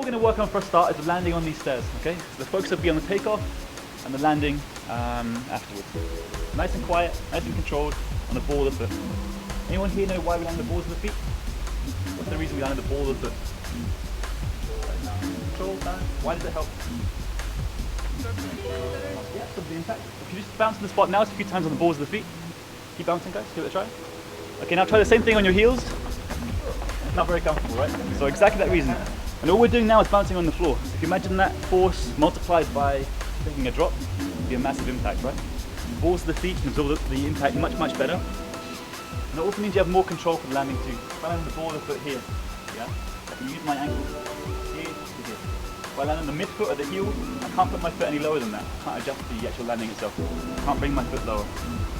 we're going to work on for a start is the landing on these stairs, okay? So the focus will be on the takeoff and the landing afterwards. Nice and quiet, nice and controlled on the ball of the foot. Anyone here know why we land the balls of the feet? What's the reason we land the ball of the foot? Control, balance. Why does it help? Yeah, stop the impact. If you just bounce in the spot now, it's a few times on the balls of the feet. Keep bouncing, guys. Give it a try. Okay, now try the same thing on your heels. Not very comfortable, right? So exactly that reason. And all we're doing now is bouncing on the floor. If you imagine that force multiplied by taking a drop, it'd be a massive impact, right? Balls of the feet can absorb the impact much better. And it also means you have more control for the landing too. If I land the ball of the foot here, yeah, I can use my ankle here to here. If I land on the midfoot or the heel, I can't put my foot any lower than that. I can't adjust the actual landing itself. I can't bring my foot lower.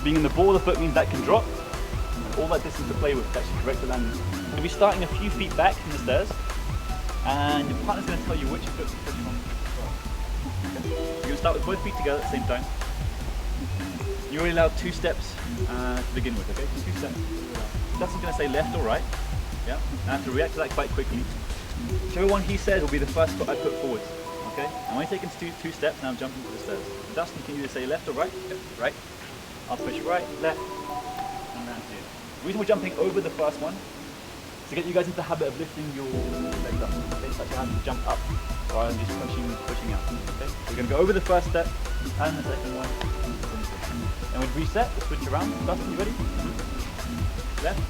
Being in the ball of the foot means that can drop, and all that distance to play with to actually correct the landing. You'll be starting a few feet back from the stairs, and your partner's going to tell you which foot to push on. Okay. You're going to start with both feet together at the same time. You're only allowed 2 steps to begin with, okay? 2 steps. Dustin's going to say left or right, yeah? And I have to react to that quite quickly. Whichever one he says will be the first foot I put forward, okay? And when he takes 2 steps, now I'm jumping to the stairs. Dustin can either say left or right? Right. I'll push right, left, and round here. The reason we're jumping over the first one is to get you guys into the habit of lifting your legs up, okay? So you have to jump up rather than just pushing out, okay? So we're going to go over the first step and the second one. And we'll reset, we'll switch around. Dustin, you ready? Left.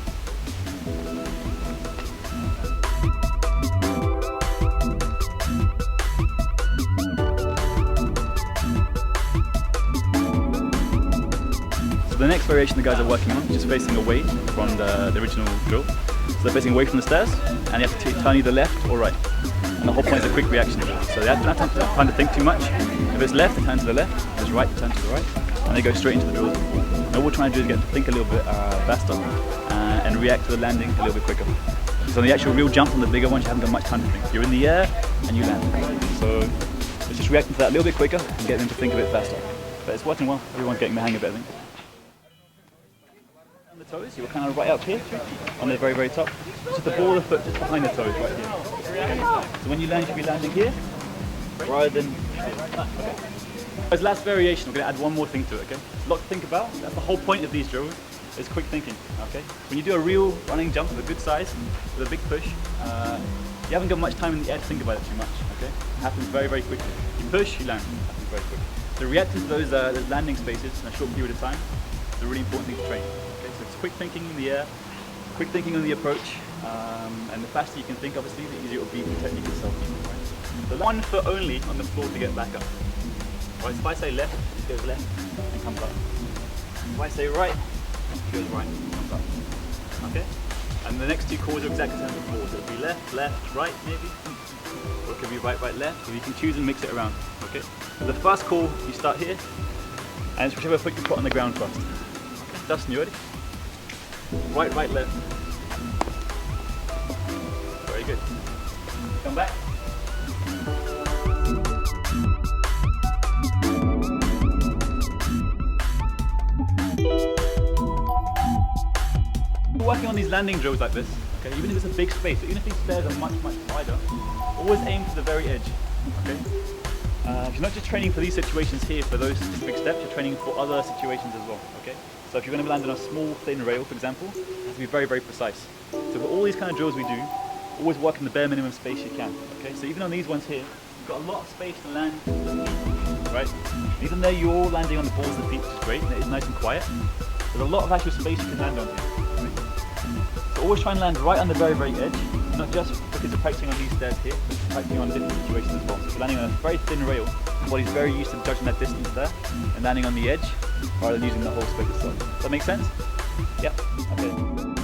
So the next variation the guys are working on is just facing away from the original drill. So they're facing away from the stairs, and you have to turn either left or right. And the whole point is a quick reaction. So they have not time to think too much. If it's left, they turn to the left. If it's right, they turn to the right. And they go straight into the drill. And what we're trying to do is get to think a little bit faster and react to the landing a little bit quicker. So on the actual real jump on the bigger ones, you haven't got much time to think. You're in the air and you land. So it's just reacting to that a little bit quicker and get them to think a bit faster. But it's working well. Everyone's getting the hang of it, I think. On the toes, you're kind of right up here on the very top. Just the ball of the foot just behind the toes, right here. Okay. So when you land, you should be landing here rather than okay. As last variation, we're going to add one more thing to it, okay? A lot to think about. That's the whole point of these drills, is quick thinking, okay? When you do a real running jump of a good size, with a big push, you haven't got much time in the air to think about it too much, okay? It happens very quickly. You push, you land. It happens very quickly. So reacting to those landing spaces in a short period of time is a really important thing to train, okay? So it's quick thinking in the air, quick thinking on the approach, and the faster you can think, obviously, the easier it will be for the technique itself, right? So 1 foot only on the floor to get back up. Right, so if I say left, it goes left and comes up. If I say right, it goes right and comes up. Okay? And the next 2 calls are exactly the same as before. So it'll be left, left, right maybe. Or it could be right, right, left. Or you can choose and mix it around. Okay? So the first call, you start here, and it's whichever foot you put on the ground first. Okay? Dustin, you ready? Right, right, left. Very good. Come back. Working on these landing drills like this, okay, even if it's a big space, so even if these stairs are much wider, always aim for the very edge, okay? You're not just training for these situations here, for those specific steps, you're training for other situations as well, okay? So if you're going to land on a small, thin rail, for example, you have to be very precise. So for all these kind of drills we do, always work in the bare minimum space you can, okay? So even on these ones here, you've got a lot of space to land, right? Even though you're all landing on the balls of the feet, which is great, and it is nice and quiet, there's a lot of actual space you can land on here. So always try and land right on the very edge, not just because you're practicing on these stairs here, but you're practicing on different situations as well. So if you're landing on a very thin rail, your body's very used to judging that distance there and landing on the edge rather than using the whole space itself. Does that make sense? Yeah? Okay.